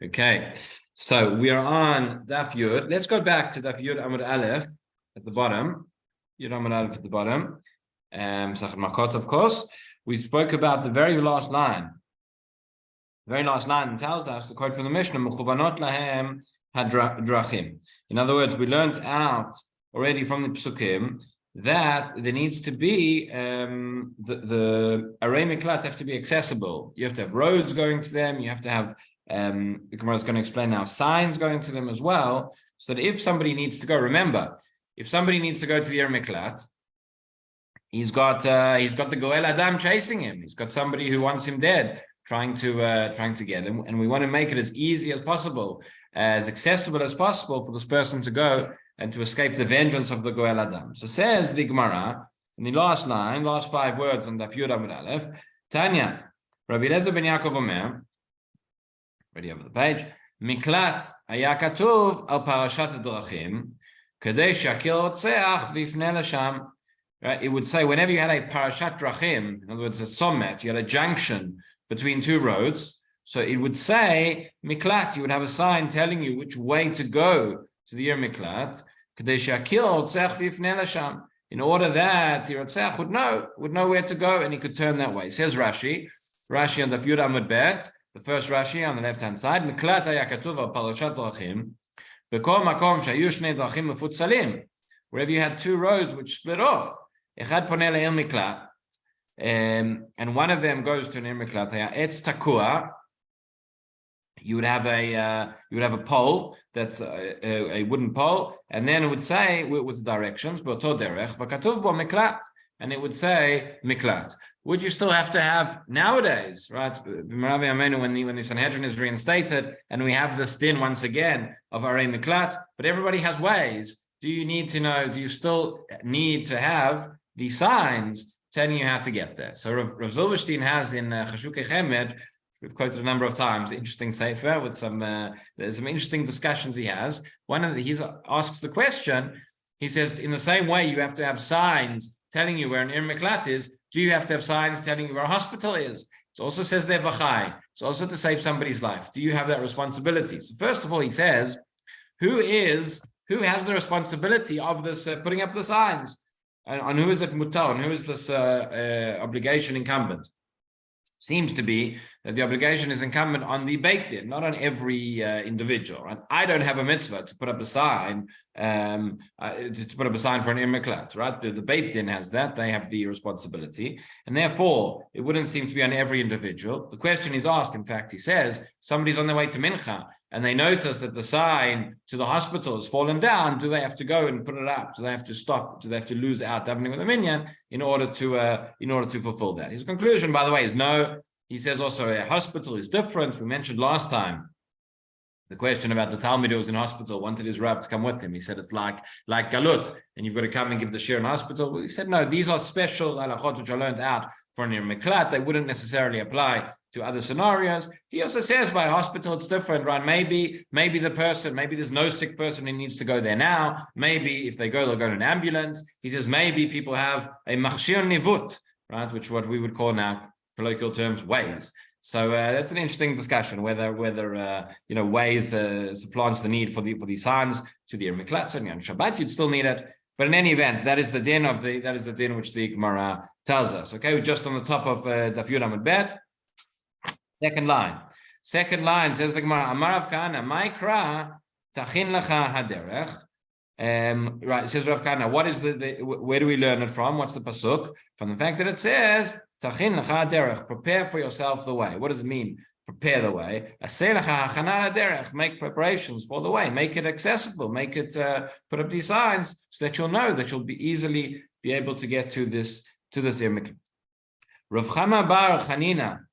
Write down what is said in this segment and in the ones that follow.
Okay. So we are on Daf Yud. Let's go back to Daf Yud Amud Aleph at the bottom. Yud Amud Aleph at the bottom. Sachet Makkot, of course. We spoke about the very last line. The very last line tells us, the quote from the Mishnah, Mechuvanot lahem hadrachim. In other words, we learned out already from the Psukim that there needs to be the Arei Miklat have to be accessible. You have to have roads going to them. You have to have the Gemara is going to explain now signs going to them as well, so that if somebody needs to go, remember, if somebody needs to go to the Arei Miklat, he's got the Goel Adam chasing him. He's got somebody who wants him dead, trying to get him, and we want to make it as easy as possible, as accessible as possible for this person to go and to escape the vengeance of the Goel Adam. So says the Gemara in the last line, last 5 words on Daf Yud Amud Aleph, Tanya, Rabbi Eliezer ben Yaakov Omer, ready over the page, Miklat haya katuv al parashat drachim, kadei shakil rotzeach v'yifneh lasham. Right, it would say whenever you had a parashat drachim, in other words, a tzomet, you had a junction between 2 roads. So it would say miklat. You would have a sign telling you which way to go to the Arei Miklat. Kadei shakil rotzeach v'yifneh lasham. In order that the rotzech would know where to go and he could turn that way. Says Rashi on the Daf Yud Amud Bet. The first Rashi on the left-hand side, Miklat haya katuv al parashat drachim, b'kol makom shayu shnei drachim mefutzalim. Wherever you had 2 roads which split off, echad poneh le'Arei Miklat, and one of them goes to an Arei Miklat, haya etz takua. You would have a pole that's a wooden pole, and then it would say with directions, b'oto derech v'katuv bo miklat, and it would say miklat. Would you still have to have nowadays, right? When the Sanhedrin is reinstated and we have this din once again of Arei Miklat, but everybody has ways. Do you still need to have the signs telling you how to get there? So Rav Zilberstein has in Chashukei Chemed, we've quoted a number of times, interesting sefer with there's some interesting discussions he has. He asks the question, he says, in the same way you have to have signs telling you where an Arei Miklat is, do you have to have signs telling you where a hospital is? It also says there v'chai. It's also to save somebody's life. Do you have that responsibility? So first of all, he says, who has the responsibility of this putting up the signs? And on who is it mutar? On who is this obligation incumbent? Seems to be that the obligation is incumbent on the Beit Din, not on every individual. Right? I don't have a mitzvah to put up a sign for an Arei Miklat, right? The Beit Din has that; they have the responsibility, and therefore it wouldn't seem to be on every individual. The question is asked. In fact, he says somebody's on their way to Mincha and they notice that the sign to the hospital has fallen down. Do they have to go and put it up? Do they have to stop? Do they have to lose out davening with a minyan in order to fulfill that? His conclusion, by the way, is no. He says also a hospital is different. We mentioned last time the question about the Talmud who was in hospital, wanted his Rav to come with him. He said it's like Galut, and you've got to come and give the shiur in hospital. Well, he said, no, these are special halachot which are learned out for an Arei Miklat. They wouldn't necessarily apply to other scenarios. He also says by hospital it's different, right? Maybe there's no sick person who needs to go there now. Maybe if they go, they'll go in an ambulance. He says maybe people have a machshir nivut, right? Which what we would call now, colloquial terms, ways. So that's an interesting discussion whether ways supplants the need for the signs to the Arei Miklat. Certainly on Shabbat you'd still need it, but in any event, that is the din which the Gemara tells us. Okay, we're just on the top of Daf Yud Amud Bet. Second line says the Gemara, Amar Rav Kahana, Ma'ikra tachin lacha haderech. Right, it says Rav Kahana, what is where do we learn it from? What's the pasuk? From the fact that it says tachin lacha haderech, prepare for yourself the way. What does it mean? Prepare the way. Aseh lacha hachana haderech, make preparations for the way, make it accessible, make it put up these signs so that you'll know that you'll easily be able to get to this Arei Miklat. Rav Chama bar Chanina.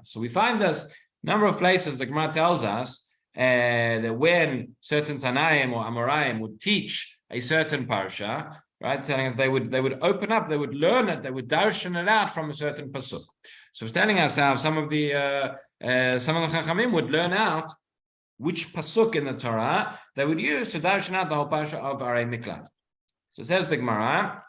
So we find this number of places the Gemara tells us that when certain Tanaim or Amoraim would teach a certain parsha, right, telling us they would open up, they would learn it, they would darshan it out from a certain pasuk. So it's telling us how some of the Chachamim would learn out which pasuk in the Torah they would use to darshan out the whole parsha of Arei Miklat. So it says the Gemara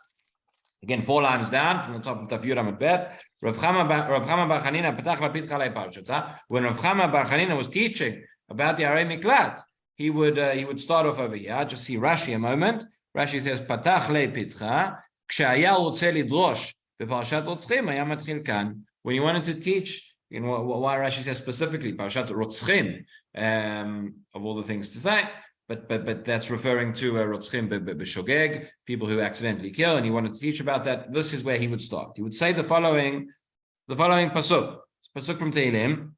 Again, 4 lines down from the top of Daf Yud Amud Bet. Rav Chama Bar Chanina Petach Lapit Chalei Parshata. When Rav Chama Bar Chanina was teaching about the Arei Miklat, he would start off over here. Just see Rashi a moment. Rashi says Patach Le Pitcha Kshaya רוצה לדרוש בפרשת רוצחים היה מתחיל כאן. When he wanted to teach, why Rashi says specifically Parashat Rotzchim, of all the things to say. But that's referring to Rotzchim b'shogeg, people who accidentally kill, and he wanted to teach about that. This is where he would start. He would say the following pasuk. It's pasuk from Tehillim.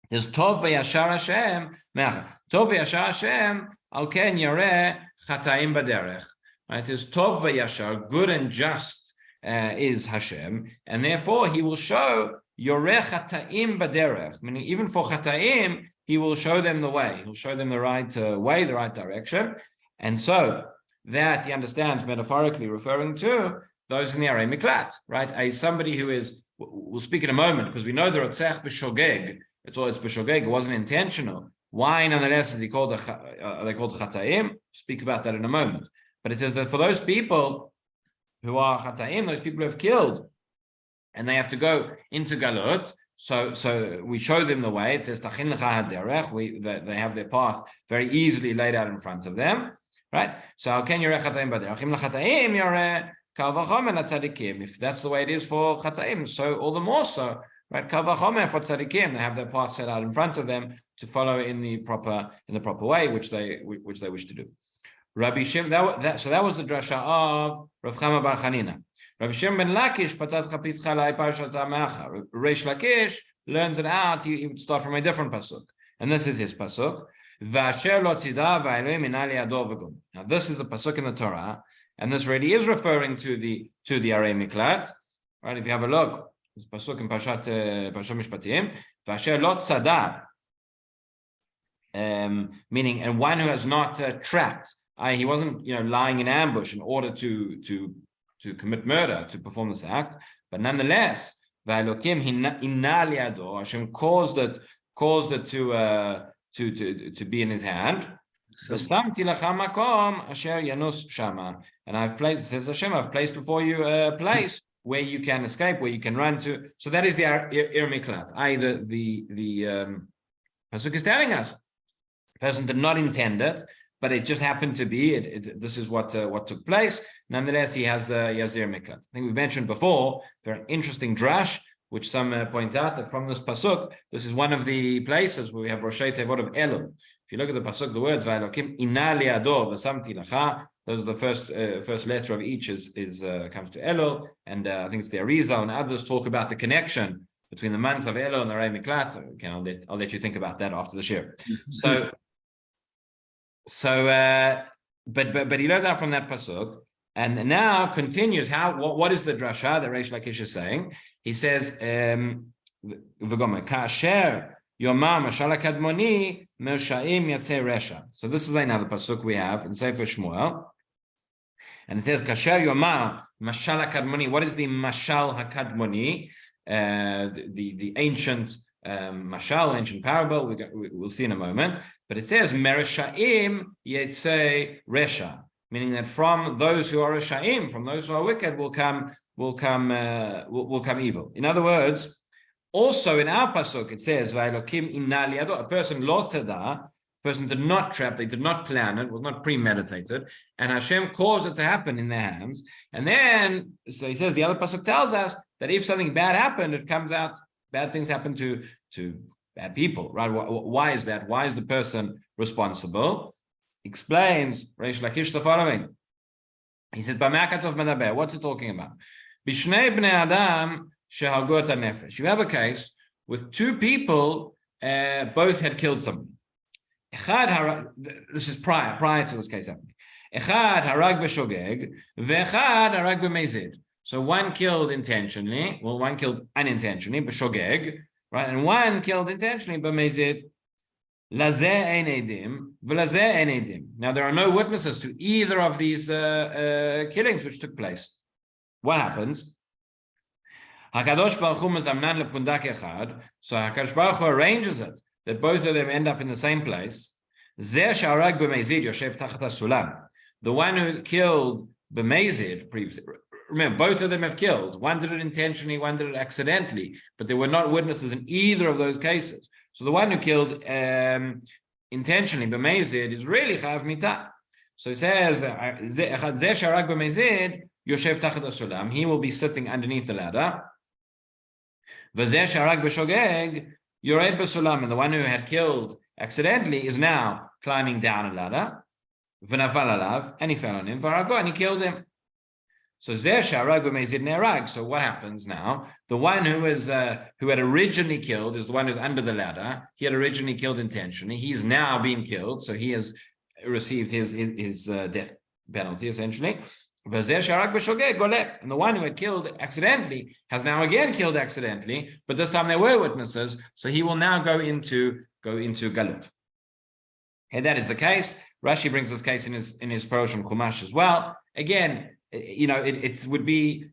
It says, Tov v'yashar Hashem, Tov v'yashar Hashem, al ken yareh chataim b'derech. It says, Tov v'yashar, good and just is Hashem, and therefore he will show yoreh chataim b'derech, meaning even for chataim, he will show them the way. He'll show them the right way, the right direction. And so that he understands metaphorically referring to those in the Arei Miklat, right? Somebody who is, we'll speak in a moment, because we know the Rotzech b'shogeg, it's b'shogeg, it wasn't intentional. Why nonetheless is they called Chataim? Speak about that in a moment. But it says that for those people who are Chataim, those people who have killed, and they have to go into Galut, so we show them the way. It says Tachin lecha haderech. They have their path very easily laid out in front of them, right? So ken yoreh chataim baderech. Im lechataim yoreh kal vachomer latzadikim. If that's the way it is for chataim, so all the more so, right? Kal vachomer for tzadikim. They have their path set out in front of them to follow in the proper way, which they wish to do. Rabbi Shem. So that was the drasha of Rav Chama Bar Chanina. Rabbi Shem ben Lakish patat chapit chalai parshat ha'mecha. Reish Lakish learns it out. He would start from a different pasuk, and this is his pasuk. V'asher lo tzida v'Elohim inali yado v'gum. Now this is the pasuk in the Torah, and this really is referring to the Arei Miklat, right? If you have a look, this pasuk in Parshat Mishpatim. V'asher lo tzada, meaning and one who has not trapped. He wasn't, lying in ambush in order to commit murder, to perform this act, but nonetheless, V'Elokim inna liado, Hashem caused it to be in his hand. V'samti lecha makom asher yanus shama, and I've placed, says Hashem, I've placed before you a place where you can escape, where you can run to. So that is the Arei Miklat. The pasuk is telling us the person did not intend it, but it just happened to be. This is what took place. Nonetheless, he has the Arei Miklat. I think we've mentioned before, very interesting drash, which some point out that from this pasuk, this is one of the places where we have Roshei Tevot of Elul. If you look at the pasuk, the words V'Elokim inna liado v'samti lecha, those are the first letter of each comes to Elul, and I think it's the Arizal and others talk about the connection between the month of Elul and the Arei Miklat. So again, I'll let you think about that after the shir. But he learned out from that pasuk, and now continues what is the drasha that Reish Lakish is saying? He says, "V'gomer ka'asher yomar mashal hakadmoni mershaim yatzei resha." So this is another pasuk we have in Sefer Shmuel, and it says, "Kasher yomar mashal hakadmoni." What is the mashal hakadmoni? The ancient. Mashal, ancient parable, we'll see in a moment, but it says Mereshaim Yetzei Resha, meaning that from those who are Reshaim, from those who are wicked, will come evil. In other words, also in our pasuk it says V'Elokim inna liado, a person lo tzada, person did not trap, they did not plan it, was not premeditated, and Hashem caused it to happen in their hands. And then, so he says the other pasuk tells us that if something bad happened, it comes out. Bad things happen to bad people, right? Why is that? Why is the person responsible? Explains Reish Lakish the following. He said, "Makkot medaber." What's it talking about? Bishnei bnei adam shehargu et hanefesh. You have a case with two people, both had killed somebody. This is prior to this case happening. Echad harag b'shogeg, ve'echad harag b'mezid. So one killed intentionally, one killed unintentionally, b'shogeg, right? And one killed intentionally, b'mezid. Lazeh ein edim, v'lazeh ein edim. Now there are no witnesses to either of these killings which took place. What happens? Hakadosh Baruch Hu mezamnan lepundak echad. So Hakadosh Baruch Hu arranges it that both of them end up in the same place. Zeh sharag b'mezid yoshev tachat hasulam. The one who killed b'mezid previously. remember, both of them have killed. One did it intentionally, one did it accidentally, but there were not witnesses in either of those cases. So the one who killed intentionally, b'meizid, is really chayav mitah. So it says, he will be sitting underneath the ladder. And the one who had killed accidentally is now climbing down a ladder. And he fell on him, and he killed him. So so what happens now? The one who had originally killed is the one who's under the ladder. He had originally killed intentionally. He's now been killed, so he has received his death penalty essentially. And the one who had killed accidentally has now again killed accidentally, but this time there were witnesses, so he will now go into galut. And that is the case. Rashi brings this case in his Perush on Chumash as well. Again, it would be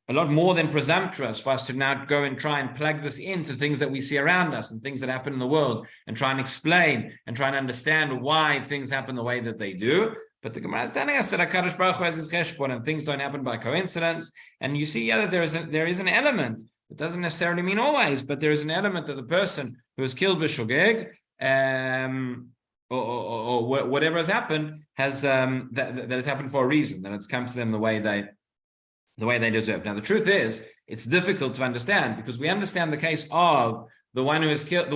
a lot more than presumptuous for us to now go and try and plug this into things that we see around us and things that happen in the world and try and explain and try and understand why things happen the way that they do. But the Gemara is telling us that HaKadosh Baruch Hu has his cheshbon and things don't happen by coincidence. And you see that there is an element. It doesn't necessarily mean always, but there is an element that the person who is killed b'shogeg, or whatever has happened has that has happened for a reason, that it's come to them the way they deserve. Now the truth is, it's difficult to understand because we understand the case of the one who killed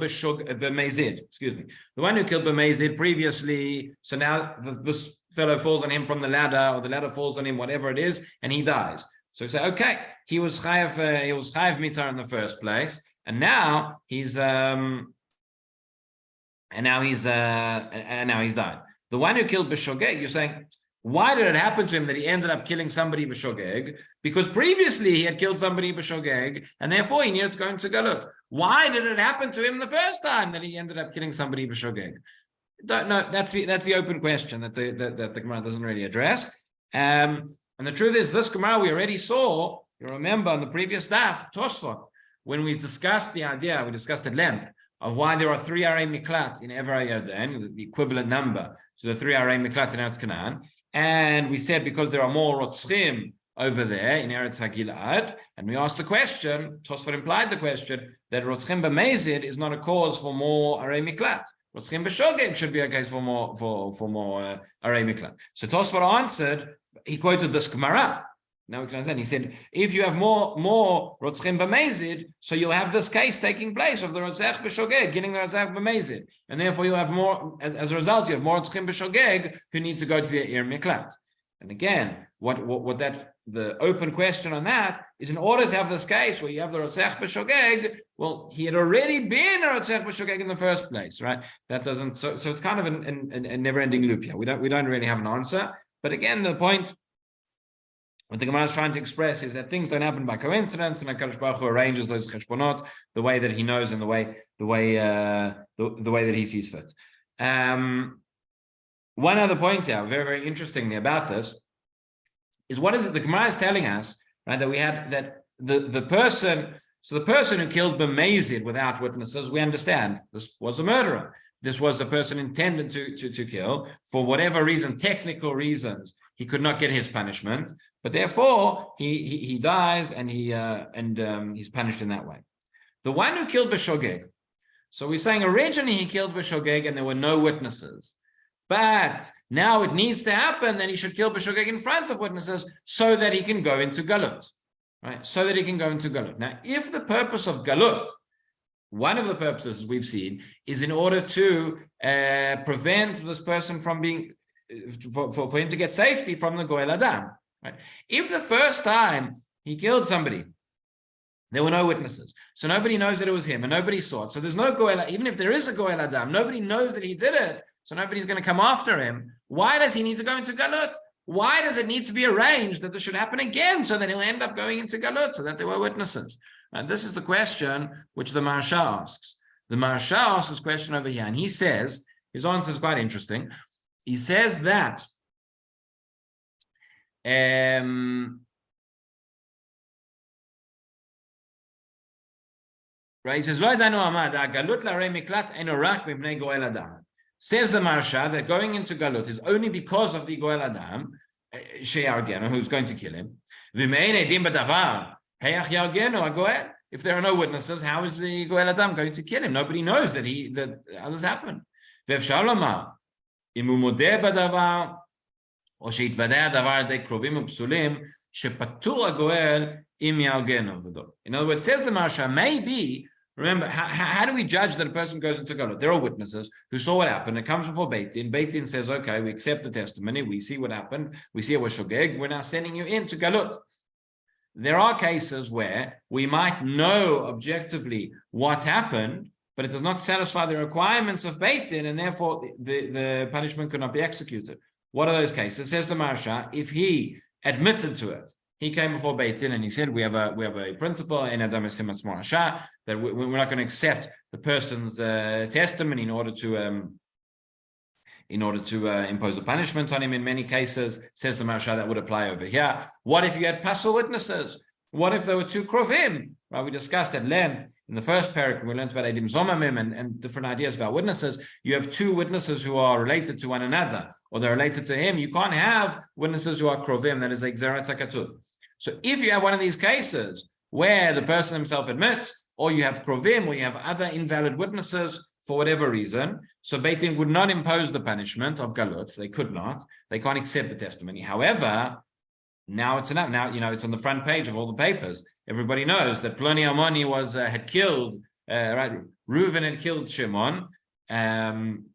b'meizid, the one who killed b'meizid previously. So now this fellow falls on him from the ladder, or the ladder falls on him, whatever it is, and he dies. So we say, okay, he was chayav mitar in the first place, and now he's died. The one who killed b'shogeg, you're saying, why did it happen to him that he ended up killing somebody b'shogeg? Because previously he had killed somebody b'shogeg, and therefore he needed to go into galut. Why did it happen to him the first time that he ended up killing somebody b'shogeg? Don't know. That's the open question that the Gemara doesn't really address. And the truth is, this Gemara we already saw. You remember on the previous daf Tosfot when we discussed the idea, we discussed at length of why there are 3 arei miklat in Ever HaYarden, the equivalent number. So the 3 arei miklat in Eretz Canaan. And we said because there are more rotzchim over there in Eretz HaGilad, and we asked the question, Tosfot implied the question, that rotzchim b'meizid is not a cause for more arei miklat. Rotzchim b'shogeg should be a case for more arei miklat. So Tosfot answered, he quoted this Gemara. Now we can understand. He said, if you have more rotzchim b'meizid, so you'll have this case taking place of the rotzech b'shogeg, getting the rotzech b'meizid, and therefore you have more. As a result, you have more rotzchim b'shogeg who need to go to the ir miklat. And again, what that the open question on that is, in order to have this case where you have the rotzech b'shogeg, well, he had already been a rotzech b'shogeg in the first place, right? That doesn't. So it's kind of a never-ending loop here. We don't really have an answer. But again, the point. What the Gemara is trying to express is that things don't happen by coincidence, and HaKadosh Baruch Hu arranges those cheshbonot the way that he knows and the way that he sees fit. One other point here, very, very interestingly about this, is what is it the Gemara is telling us, right? That we had that the person who killed b'meizid without witnesses, we understand this was a murderer. This was a person intended to kill for whatever reason, technical reasons. He could not get his punishment, but therefore he dies and he's punished in that way. The one who killed b'shogeg. So we're saying originally he killed b'shogeg and there were no witnesses, but now it needs to happen that he should kill b'shogeg in front of witnesses so that he can go into galut, right? So that he can go into galut. Now, if the purpose of galut, one of the purposes we've seen, is in order to prevent this person from being, for him to get safety from the Goel Adam. Right? If the first time he killed somebody, there were no witnesses, so nobody knows that it was him, and nobody saw it. So there's no Goel, even if there is a Goel Adam, nobody knows that he did it, so nobody's going to come after him. Why does he need to go into Galut? Why does it need to be arranged that this should happen again, so that he'll end up going into Galut, so that there were witnesses? And this is the question which the Maharsha asks. The Maharsha asks this question over here, and he says, his answer is quite interesting. He says that right, he says, says the Maharsha that going into Galut is only because of the Goel Adam, who's going to kill him. If there are no witnesses, how is the Goel Adam going to kill him? Nobody knows that others happened. In other words, says the Marsha, maybe, remember, how do we judge that a person goes into Galut? There are witnesses who saw what happened. It comes before Beit Din. Beit Din says, okay, we accept the testimony. We see what happened. We see it was Shogeg. We're now sending you into Galut. There are cases where we might know objectively what happened, but it does not satisfy the requirements of Beit Din, and therefore the punishment could not be executed. What are those cases? Says the Marsha, if he admitted to it, he came before Beit Din and he said, we have a principle in Adam Esimat Morasha that we're not going to accept the person's testimony in order to impose a punishment on him. In many cases, says the Marsha, that would apply over here. What if you had pasul witnesses? What if there were two krovim? Right, we discussed at length in the first parak, we learned about Edim Zomamim and different ideas about witnesses. You have two witnesses who are related to one another, or they're related to him. You can't have witnesses who are krovim, that is a gzerat hakatuv. So if you have one of these cases where the person himself admits, or you have krovim, or you have other invalid witnesses for whatever reason, so Beit Din would not impose the punishment of galut. They could not. They can't accept the testimony. However, now it's enough. Now, it's on the front page of all the papers. Everybody knows that Ploni Amoni had killed, Reuven had killed Shimon, and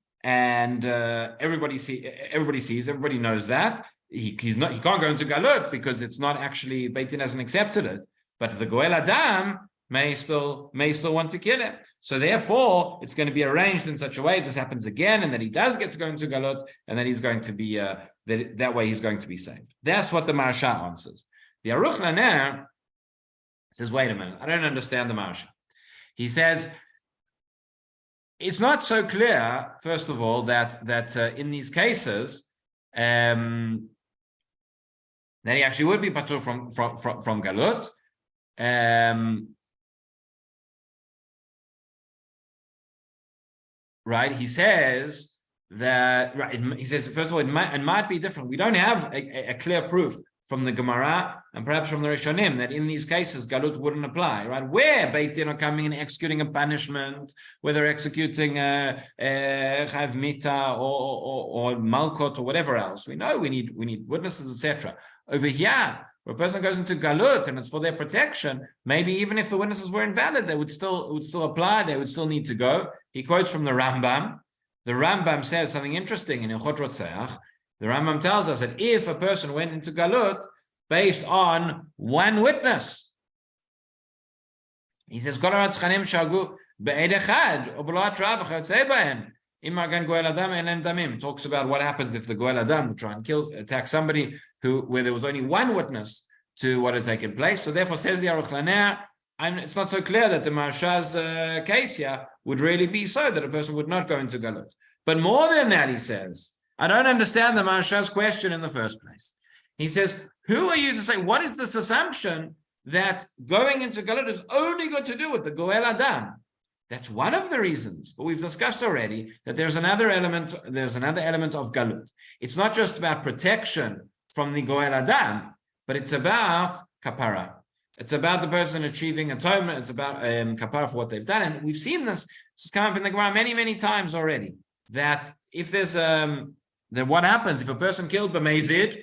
everybody sees, everybody knows that. He can't go into galut because it's not actually, Beit Din hasn't accepted it. But the Goel Adam may still want to kill him. So therefore, it's going to be arranged in such a way this happens again, and that he does get to go into galut, and that he's going to be that way he's going to be saved. That's what the Marsha answers. The Aruch LaNer says, wait a minute, I don't understand the Marsha. He says it's not so clear, first of all, that in these cases that he actually would be patur from galut. Right, he says that. Right, he says first of all, it might be different. We don't have a clear proof from the Gemara and perhaps from the Rishonim that in these cases galut wouldn't apply. Right, where Beit Din are coming and executing a punishment, whether they're executing chav mita or Makkot or whatever else, we know we need witnesses, etc. Over here, where a person goes into galut and it's for their protection, maybe even if the witnesses were invalid, they would still apply. They would still need to go. He quotes from the Rambam. The Rambam says something interesting in Ilchot Rotzeach. The Rambam tells us that if a person went into galut based on one witness, he says, talks about what happens if the Goel Adam would try and attack somebody where there was only one witness to what had taken place. So therefore, says the Aruch LaNer, it's not so clear that the Marsha's case here would really be so that a person would not go into galut. But more than that, he says, I don't understand the Marsha's question in the first place. He says, who are you to say, what is this assumption that going into galut is only got to do with the Goel Adam? That's one of the reasons, but we've discussed already that there's another element of galut. It's not just about protection from the Goel Adam, but it's about kapara. It's about the person achieving atonement. It's about kapara for what they've done. And we've seen this has come up in the Gemara many, many times already, that if there's then what happens if a person killed b'meizid,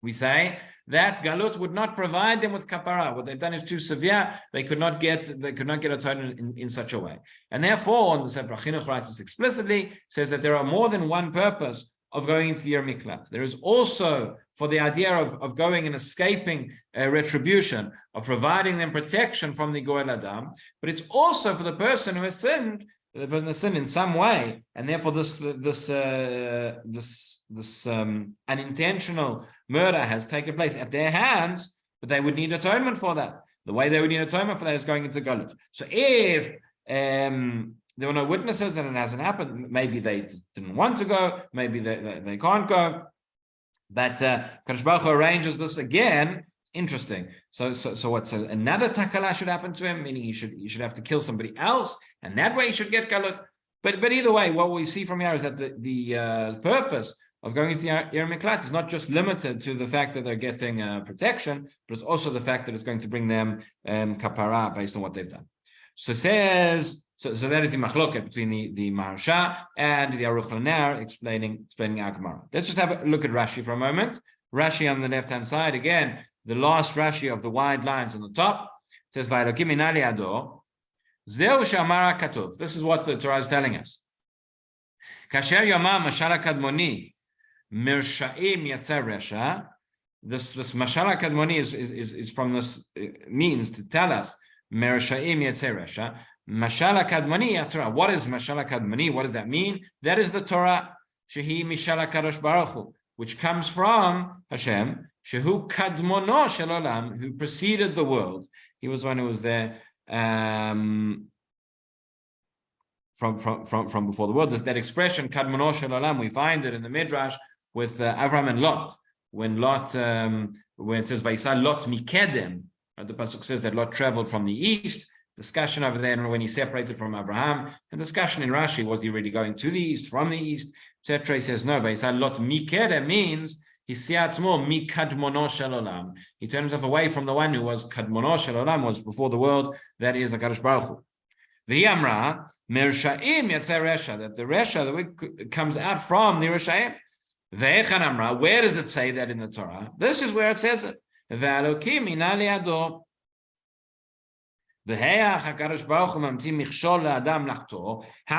we say that galut would not provide them with kapara. What they've done is too severe. They could not get atonement in such a way. And therefore, the Sefer Chinuch writes this explicitly, says that there are more than one purpose of going into the Yer Miklat. There is also for the idea of going and escaping retribution, of providing them protection from the Goel Adam, but it's also for the person who has sinned, the person has sinned in some way, and therefore this unintentional murder has taken place at their hands, but they would need atonement for that. The way they would need atonement for that is going into galut. So if there were no witnesses and it hasn't happened, maybe they just didn't want to go, maybe they can't go, but Kadosh Baruch Hu arranges this again. Interesting. So what's another takala should happen to him, meaning he should have to kill somebody else, and that way he should get galut. But either way, what we see from here is that the purpose of going into the Ir Miklat is not just limited to the fact that they're getting protection, but it's also the fact that it's going to bring them kapara based on what they've done. So says, so that is the machloket between the Maharsha and the Aruch LaNer explaining our Gemara. Let's just have a look at Rashi for a moment. Rashi on the left-hand side, again, the last Rashi of the wide lines on the top, says, Va'elokim minali ado, zeu shamara katuv. This is what the Torah is telling us. Kasher yomam mashal kadmoni mirshaim yatzer resha. This mashal kadmoni is from this means to tell us mirshaim yatzer resha. Mashal kadmoni Torah. What is mashal kadmoni? What does that mean? That is the Torah. Shehi mishal kadosh baruch hu, which comes from Hashem. Shehu kadmono shel olam, who preceded the world. He was one who was there from before the world. There's that expression kadmono shel olam. We find it in the Midrash with Avram and Lot. When Lot, when it says Vayisal Lot mikedem, the pasuk says that Lot traveled from the east. Discussion over there when he separated from Abraham, and discussion in Rashi, was he really going to the east, from the east, etc. He says no. Vayisal Lot mikedem means he siatzmo mi kadmono shel olam. He turned himself away from the one who was kadmono shel olam, was before the world. That is HaKadosh Baruch Hu. V'hi amra mershaim yatzer resha, that the resha that comes out from the reshaim. Ve'echan amra, where does it say that in the Torah? This is where it says it. Ve'alokim minali ado. How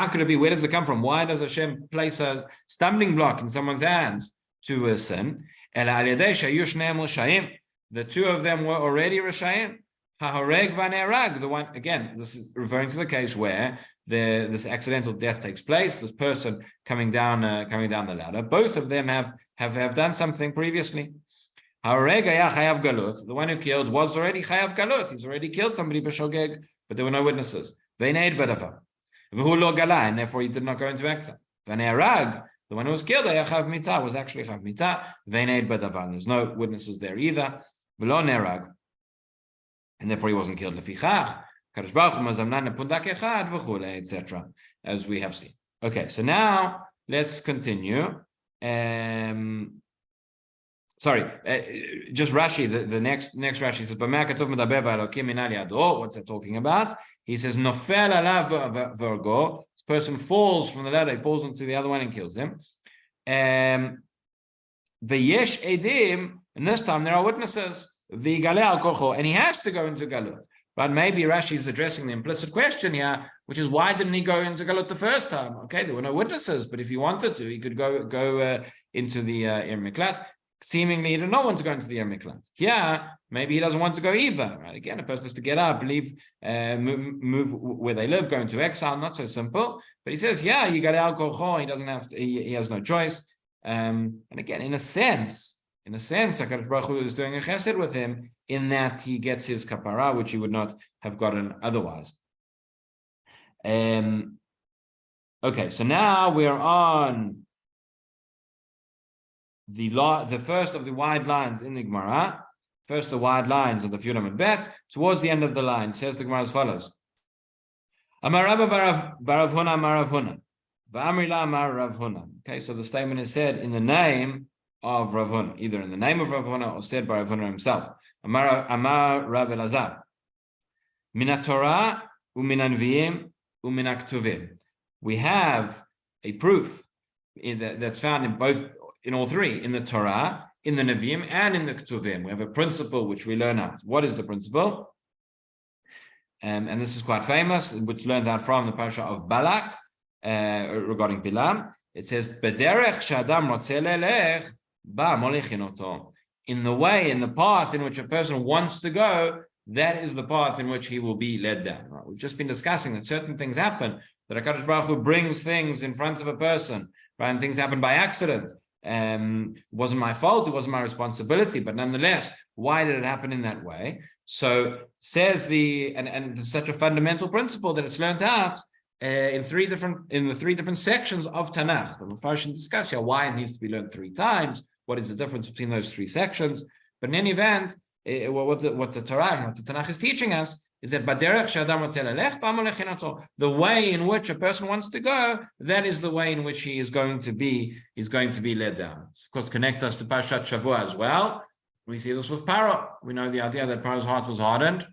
could it be? Where does it come from? Why does Hashem place a stumbling block in someone's hands to sin? The two of them were already Rishayim. The one, again, this is referring to the case where this accidental death takes place. This person coming down the ladder. Both of them have done something previously. The one who killed was already chayav galut. He's already killed somebody b'shogeg, but there were no witnesses. And therefore he did not go into exile. The one who was killed was actually chayav mita. There's no witnesses there either. And therefore he wasn't killed. Etc. As we have seen. Okay, so now let's continue. Just Rashi, the next Rashi says, what's that talking about? He says, Nofel alav vergo. This person falls from the ladder, he falls into the other one and kills him. The yesh edim, and this time there are witnesses. The galei kocho, and he has to go into galut. But maybe Rashi is addressing the implicit question here, which is, why didn't he go into galut the first time? Okay, there were no witnesses, but if he wanted to, he could go into the Ir Miklat. Seemingly, he did not want to go into the Ir Miklat. Yeah, maybe he doesn't want to go either. Right? Again, a person has to get up, leave, move where they live, go into exile. Not so simple. But he says, yeah, you got alcohol. He doesn't have to. He has no choice. And again, in a sense, HaKadosh Baruch Hu is doing a chesed with him in that he gets his kapara, which he would not have gotten otherwise. Okay, so now we're on the first of the wide lines in the Gemara. First, the wide lines of the Yudam and Bet. Towards the end of the line, says the Gemara as follows: Amar Rabba Barav Huna Amar Rav Huna, V'Amri La Amar Rav Huna. Okay, so the statement is said in the name of Rav Huna, either in the name of Rav Huna or said by Rav Huna himself. Amar Rav Elazar, Min Torah u'min Anviyim u'min Aktuvim. We have a proof that's found in all three, in the Torah, in the Nevi'im, and in the Ketuvim. We have a principle which we learn out. What is the principle? And this is quite famous, which learned out from the parasha of Balak regarding Bilam. It says, "B'derech she'adam rotzeh lelech, ba molichin oto." In the path in which a person wants to go, that is the path in which he will be led down. Right? We've just been discussing that certain things happen, that HaKadosh Baruch Hu brings things in front of a person, right? And things happen by accident. It wasn't my fault, it wasn't my responsibility, but nonetheless, why did it happen in that way? So says and it's such a fundamental principle that it's learned out in the three different sections of Tanakh. The Mepharshim discuss here why it needs to be learned 3 times. What is the difference between those 3 sections? But in any event, what the Torah and what the Tanakh is teaching us is that the way in which a person wants to go, that is the way in which he is going to be led down. This, of course, connects us to Parshat Shavua as well. We see this with Paro. We know the idea that Paro's heart was hardened.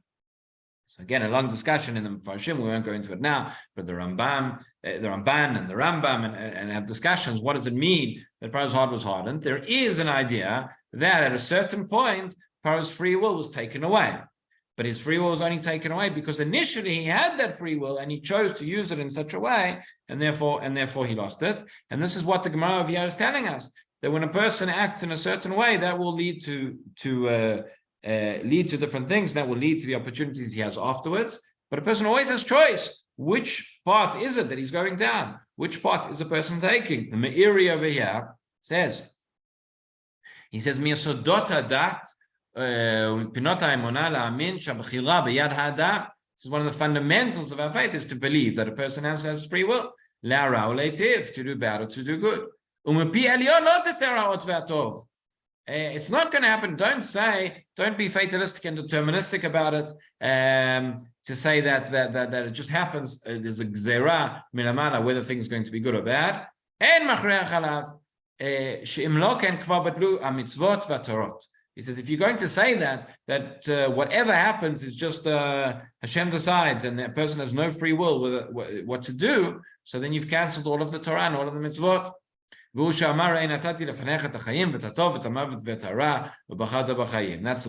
So again, a long discussion in the Mefarshim. We won't go into it now, but the Ramban and the Rambam and have discussions. What does it mean that Paro's heart was hardened? There is an idea that at a certain point, Paro's free will was taken away. But his free will was only taken away because initially he had that free will and he chose to use it in such a way, and therefore he lost it. And this is what the Gemara of Yah is telling us, that when a person acts in a certain way, that will lead to different things, that will lead to the opportunities he has afterwards. But a person always has choice. Which path is it that he's going down? Which path is a person taking? The Meiri over here says, this is one of the fundamentals of our faith, is to believe that a person has free will, to do bad or to do good. It's not going to happen. Don't be fatalistic and deterministic about it, to say that it just happens. There's a gzera milamala, whether things are going to be good or bad. He says, if you're going to say that whatever happens is just Hashem decides and that person has no free will with what to do, so then you've cancelled all of the Torah and all of the mitzvot. That's the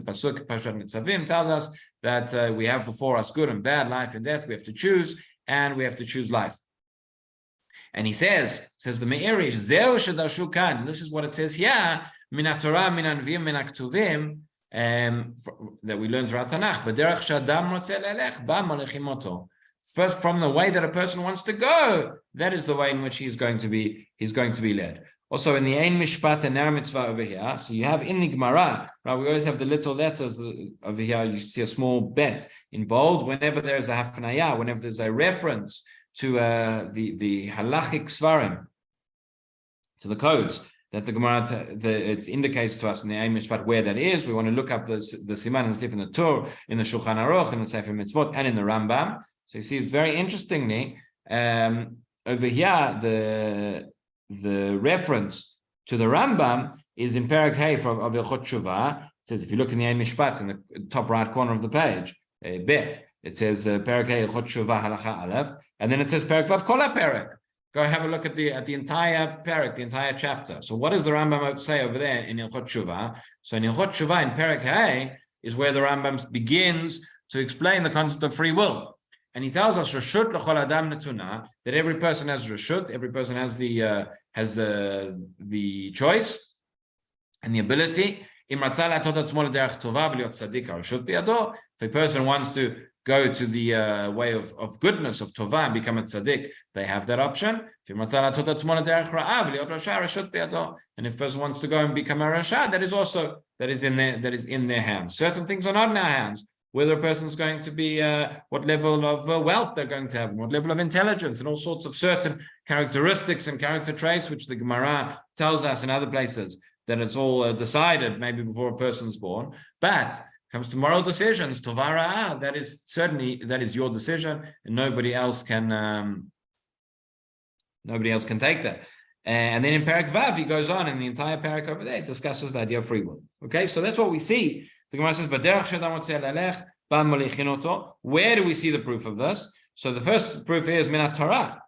pasuk Parshat Nitzavim tells us that we have before us good and bad, life and death. We have to choose, and we have to choose life. And he says the Meiri, this is what it says here, Min Torah, Min Anvim, Min Aktuvim, that we learn throughout Tanakh. First, from the way that a person wants to go, that is the way in which he's going to be led. Also, in the Ein Mishpat and Ner Mitzvah over here, so you have in the Gemara, right? We always have the little letters over here. You see a small bet in bold whenever there is a hafnaya, whenever there's a reference to the halachic svarim, to the codes that the Gemara it indicates to us in the Ein Mishpat where that is. We want to look up the Siman and the Sefer in the Torah, in the Shulchan Aruch, in the Sefer Mitzvot, and in the Rambam. So you see, it's very interestingly over here the reference to the Rambam is in Perek Hey of Ilchot Shuvah. It says, if you look in the Ein Mishpat in the top right corner of the page, bet, it says Perek Hey Ilchot Shuvah Halacha Aleph, and then it says Perek Vav Kol HaPerek. Go have a look at the entire Perek, the entire chapter. So what does the Rambam say over there in Ilchot Shuvah? So in Ilchot Shuvah in Perek Hey is where the Rambam begins to explain the concept of free will. And he tells us Reshut l'chol adam netuna, that every person has Reshut, every person has the choice and the ability. If a person wants to go to the way of goodness, of Tovah, and become a tzaddik, they have that option. And if a person wants to go and become a rasha, that is in their hands. Certain things are not in our hands. Whether a person is going to be, what level of wealth they're going to have, and what level of intelligence, and all sorts of certain characteristics and character traits, which the Gemara tells us in other places that it's all decided maybe before a person's born. But comes to moral decisions, tovara, that is your decision, and nobody else can take that. And then in Perek Vav, he goes on in the entire Perek over there, it discusses the idea of free will. Okay, so that's what we see. The Gemara says, where do we see the proof of this? So the first proof is Minat Torah.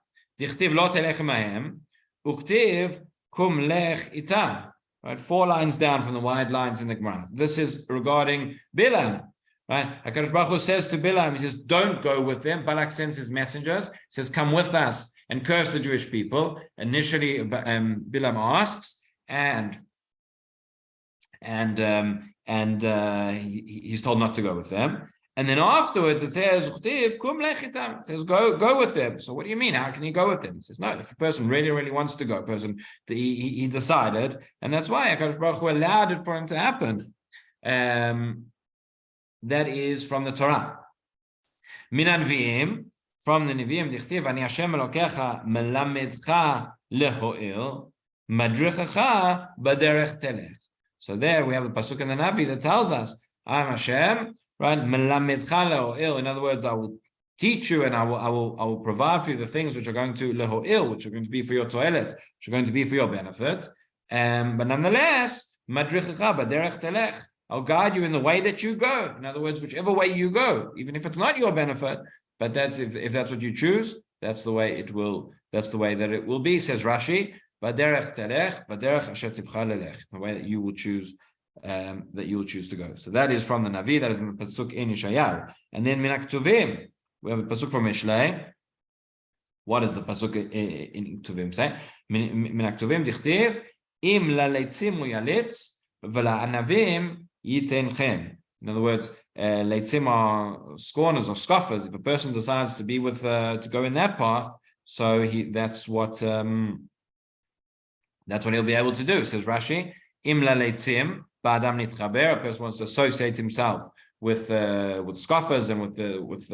Right, 4 lines down from the wide lines in the Gemara. This is regarding Bilam. Right? HaKadosh Baruch Hu says to Bilam, he says, don't go with them. Balak sends his messengers, he says, come with us and curse the Jewish people. Initially, Bilam asks, and he's told not to go with them. And then afterwards it says, it says, go with them. So what do you mean? How can you go with them? He says, no, if a person really, really wants to go, he decided, and that's why HaKadosh Baruch Hu allowed it for him to happen. That is from the Torah. Min Anviim, from the Nevi'im, dichtiv, ani Hashem Elokecha melamedcha leho'il, madrichecha baderech telech. So there we have the pasuk in the Navi that tells us, I am Hashem, right? Or ill. In other words, I will teach you and I will provide for you the things which are going to leho'il, which are going to be for your toilet, which are going to be for your benefit. But nonetheless, madrichecha b'derech telech. I'll guide you in the way that you go. In other words, whichever way you go, even if it's not your benefit, but that's if that's what you choose, that's the way it will. That's the way that it will be. Says Rashi, b'derech telech, b'derech asher tivcha lelech. The way that you will choose. That you will choose to go. So that is from the Navi. That is in the pasuk in Yeshayahu. And then Min HaKtuvim, we have a pasuk from Mishlei. What does the pasuk in Ktuvim say? Min HaKtuvim dichtiv im laletzim uyalitz v'la'anavim yiten chen. In other words, leitzim are scorners or scoffers. If a person decides to be with to go in that path, so that's what he'll be able to do. Says Rashi, im laletzim. A person wants to associate himself with scoffers and with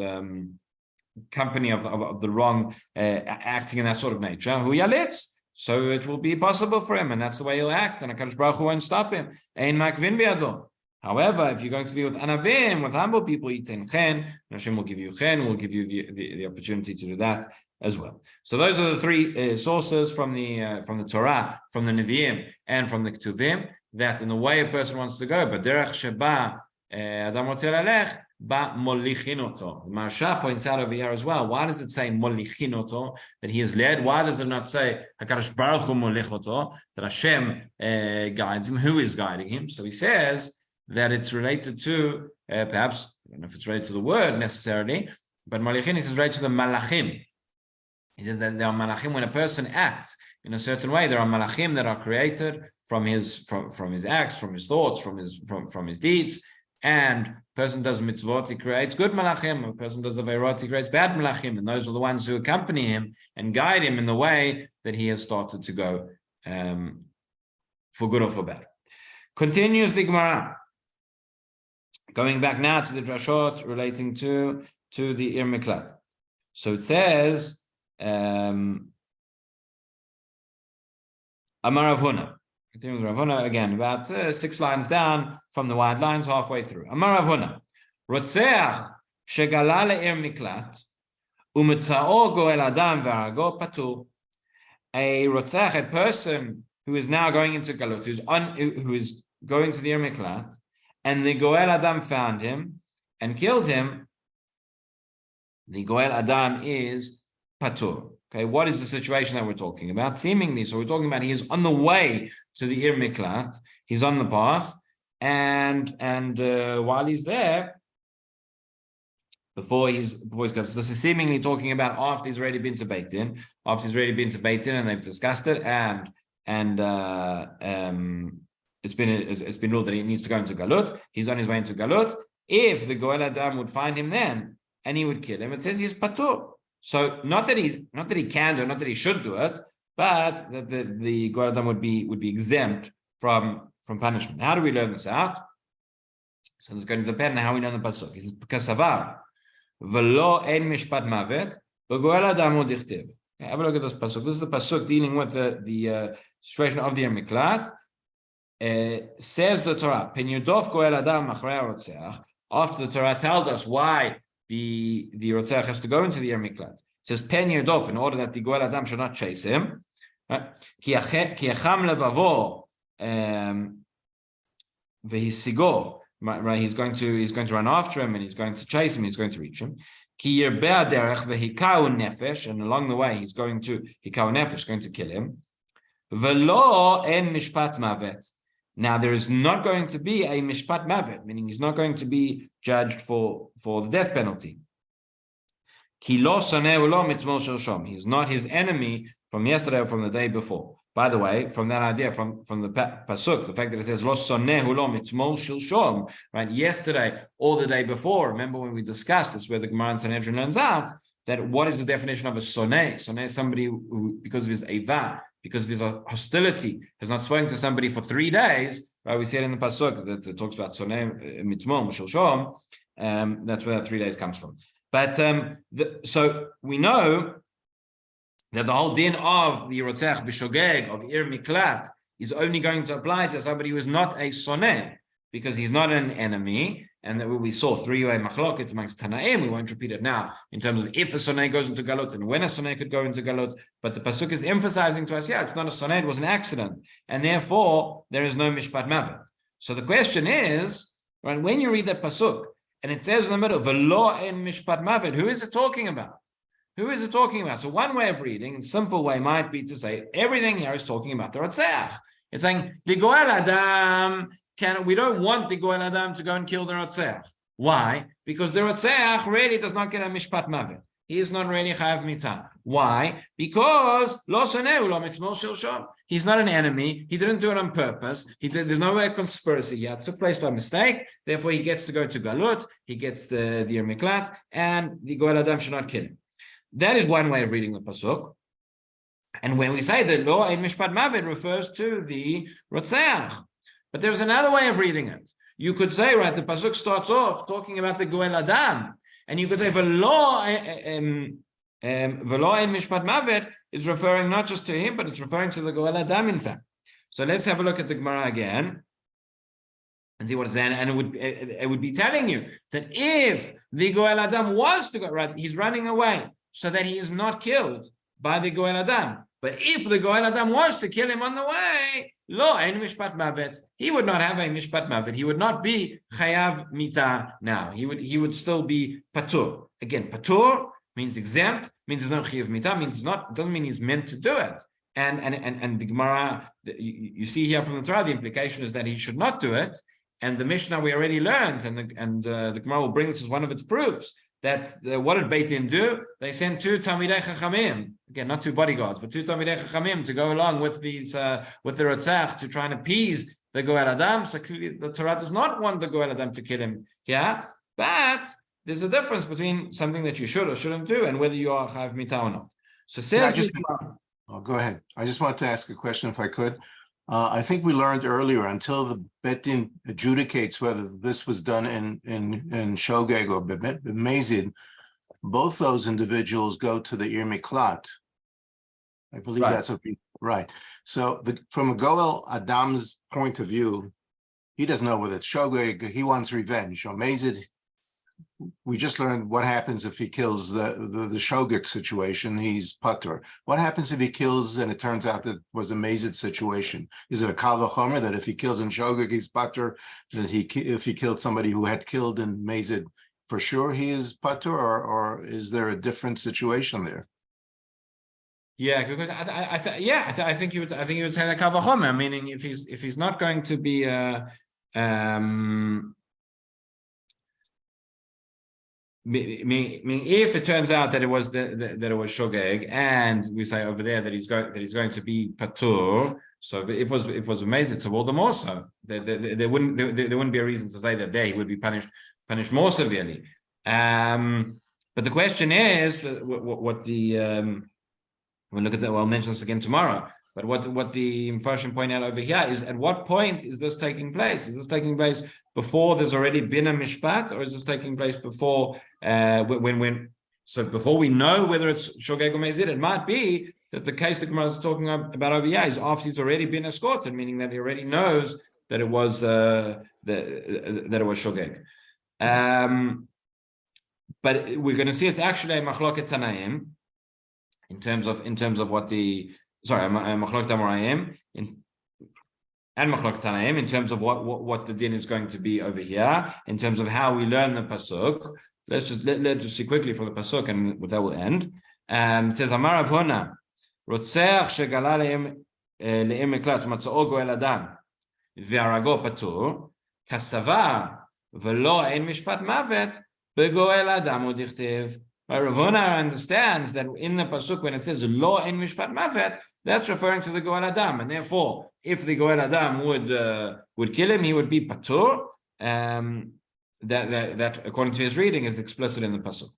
company of the wrong, acting in that sort of nature. Hu yalitz, so it will be possible for him, and that's the way he'll act. And HaKadosh Baruch Hu won't stop him. Ein makvin bi'ado. However, if you're going to be with anavim, with humble people, yitin chen, Hashem will give you chen, will give you the opportunity to do that as well. So those are the three sources from the Torah, from the Nevi'im, and from the Ktuvim. That in the way a person wants to go, but derech sheba adam rotzeh lalech ba molichin oto. Maharsha points out over here as well. Why does it say molichin oto, that he is led? Why does it not say HaKadosh Baruch Hu molich oto, that Hashem guides him? Who is guiding him? So he says that it's related to perhaps, I don't know if it's related to the word necessarily, but molichin is related to the malachim. He says that there are malachim when a person acts in a certain way. There are malachim that are created from his acts, from his thoughts, from his deeds. And a person does mitzvot, he creates good malachim. A person does averot, he creates bad malachim. And those are the ones who accompany him and guide him in the way that he has started to go for good or for bad. Continues the Gemara. Going back now to the drashot relating to the Ir Miklat. So it says, Amar Rav Huna. Continuing with Rav Huna again, about 6 lines down from the wide lines, halfway through. Amar Rav Huna, Rotzeach shegala le'ir miklat u'metza'o goel adam v'arago patur. A rotzeach, a person who is now going into galut, who is going to the ir miklat, and the goel adam found him and killed him. The goel adam is patur. Okay, what is the situation that we're talking about? Seemingly, so we're talking about he is on the way to the Ir Miklat. He's on the path, and while he's there, before he's got, so this is seemingly talking about after he's already been to Beit Din, and they've discussed it, and it's been ruled that he needs to go into Galut. He's on his way into Galut. If the Goel Adam would find him then and he would kill him, it says he is patur. So not that he can do it, not that he should do it, but that the Goel Adam would be exempt from punishment. How do we learn this out? So it's going to depend on how we learn the pasuk. He says kasavar v'lo ein mishpat mavet v'goel adam hu dichtiv. Have a look at this pasuk. This is the pasuk dealing with the situation of the Ir Miklat. Says the Torah, Pen Yudov goel adam achrei harotzeach. After the Torah tells us why the Rotzeach has to go into the Ir Miklat. It says, Pen Yudov, in order that the Goel Adam should not chase him. Ki echam levavo v'hisigo. Right, he's going to run after him and he's going to chase him, he's going to reach him. Ki yirbeh derech v'hikau nefesh, and along the way he's going to hikau nefesh, going to kill him. V'lo en mishpat mavet. Now, there is not going to be a mishpat mavet, meaning he's not going to be judged for the death penalty. He's not his enemy from yesterday or from the day before. By the way, from that idea, from the pasuk, the fact that it says lo sonehu lo mitmol shilshom, right? Yesterday or the day before. Remember when we discussed this, where the Gemara in Sanhedrin learns out that what is the definition of a soneh? Soneh is somebody who, because of his eva, because of his hostility, has not spoken to somebody for 3 days. Right? We see it in the pasuk that it talks about soneh mitmol shilshom. That's where that 3 days comes from. But so we know that the whole din of the Rotzech B'Shogeg, of Ir Miklat, is only going to apply to somebody who is not a soneh. because he's not an enemy. And that we saw three-way machloket amongst Tanaim. We won't repeat it now in terms of if a sonay goes into galot and when a sonay could go into galot. But the pasuk is emphasizing to us, it's not a sonay, it was an accident, and therefore there is no mishpat mavet. So the question is, right, when you read that pasuk and it says in the middle, "V'lo en mishpat mavet," who is it talking about? Who is it talking about? So one way of reading, a simple way, might be to say everything here is talking about the Rotzeach. It's saying the Goel Adam. We don't want the Goel Adam to go and kill the Rotzeach. Why? Because the Rotzeach really does not get a mishpat mavet. He is not really chayav mitah. Why? Because lo soneu lo mitzmor shilshon. He's not an enemy. He didn't do it on purpose. There's no way a conspiracy here. It took place by mistake. Therefore, he gets to go to galut. He gets the miklat, and the Goel Adam should not kill him. That is one way of reading the pasuk. And when we say the law in mishpat mavet refers to the Rotzeach. But there's another way of reading it. You could say, right, the pasuk starts off talking about the Goel Adam, and you could say v'lo in mishpat mavet is referring not just to him, but it's referring to the Goel Adam, in fact. So let's have a look at the Gemara again and see what it's saying. And it would be telling you that if the Goel Adam was to go, right, he's running away so that he is not killed by the Goel Adam. But if the Goel Adam was to kill him on the way, lo en mishpat mavet, he would not have a mishpat mavet. He would not be chayav mitah now. He would still be patur. Again, patur means exempt, means there's no chayav mitah, means it's not, doesn't mean he's meant to do it. And the Gemara, you see here from the Torah, the implication is that he should not do it. And the Mishnah we already learned, and the Gemara will bring this as one of its proofs, that what did Beit Din do? They sent two Talmidei Chachamim, again, not two bodyguards, but two Talmidei Chachamim to go along with these, with the Rotzach to try and appease the Goel Adam. So clearly the Torah does not want the Goel Adam to kill him. Yeah, but there's a difference between something that you should or shouldn't do and whether you are chayav mitah or not. So says. Go ahead. I just want to ask a question, if I could. I think we learned earlier, until the Beit Din adjudicates whether this was done in Shogeg or B'mezid, both those individuals go to the Ir Miklat. I believe that's right. So from a Goel Adam's point of view, he doesn't know whether it's Shogeg, he wants revenge. Or Mezid, we just learned what happens if he kills the Shogeg situation, he's patur. What happens if he kills and it turns out that it was a Mezid situation? Is it a kal v'chomer that if he kills in Shogeg, he's patur, that if he killed somebody who had killed in Mezid, for sure he is patur, or is there a different situation there? Yeah, because I think you would say that kal v'chomer, meaning if he's not going to be meaning if it turns out that it was that it was shogeg, and we say over there that he's going to be patur. So if it was amazing, so all the more so. There wouldn't be a reason to say that there he would be punished more severely. But the question is what the we'll look at that. Well, I'll mention this again tomorrow. But what the Mfarshim point out over here is, at what point is this taking place? Is this taking place before there's already been a mishpat, or is this taking place before before we know whether it's shogeg or mezid? It might be that the case the Gemara is talking about over here is after he's already been escorted, meaning that he already knows that it was that it was shogeg. But we're going to see it's actually a machloket tanaim in terms of what the Machlokes Amoraim and Machlokes Tanaim in terms of what the din is going to be over here, in terms of how we learn the pasuk. Let's just see quickly from the pasuk, and with that will end. It says Amar Rav Huna, Rotzeach shegala le'im miklat matzao goel adam ve'arago patur kasavar v'lo ein mishpat mavet begoel adam udichtiv. Rav Huna understands that in the pasuk when it says lo en mishpat mavet, that's referring to the Goel Adam, and therefore, if the Goel Adam would kill him, he would be patur. That according to his reading is explicit in the pasuk.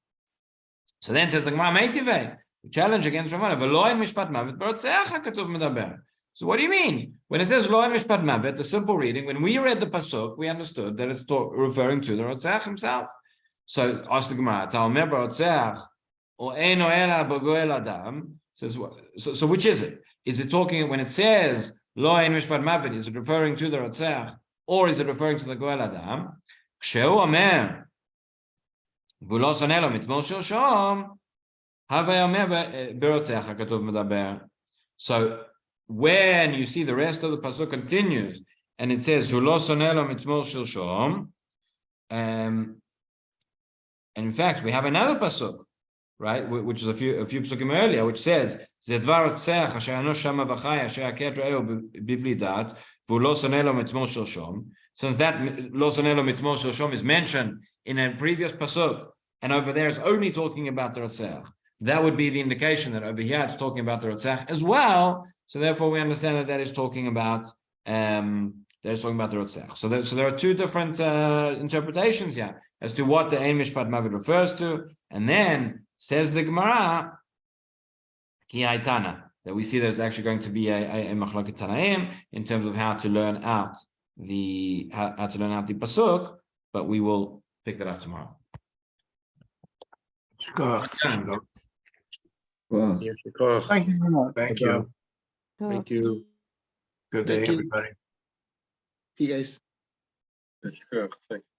So then it says the Gemara Meitivei, challenge against Rav Huna, v'lo en mishpat mavet b'rotzeach hakatuv medaber. So what do you mean when it says lo en mishpat mavet? The simple reading, when we read the pasuk, we understood that it's referring to the Rotzeach himself. So ask the Gemara, Talmud Rotzeach or Eino Ela B'Goel Adam says what? So which is it? Is it talking when it says Lo En Mishpat Mavet? Is it referring to the Rotzeach or is it referring to the Goel Adam? כשהוא אומר, והוא לא שונא לו מתמול שלשום, הווה אומר ברוצח הכתוב מדבר. So when you see the rest of the pasuk continues, and it says, הוא לא שונא לו מתמול שלשום, and in fact, we have another pasuk, right, which is a few pasukim earlier, which says, זה דבר רוצח אשר אינו שמה וחי, אשר הכר את רעהו בבלי דת, והוא לא שונא לו מתמול שלשום. Since that לא שונא לו מתמול שלשום is mentioned in a previous pasuk, and over there is only talking about the Ratzach, that would be the indication that over here it's talking about the Ratzach as well. So therefore we understand that is talking about the Ratzach. So there are two different interpretations here as to what the Ein Mishpat Mavid refers to, and then says the Gemara, Ki Haitana, that we see that it's actually going to be a Machloket Tanaim in terms of how to learn out the pasuk, but we will pick that up tomorrow. Thank you very much. Thank you. Thank you. Good day, Thank you. everybody. See you guys. Sure. Thank you.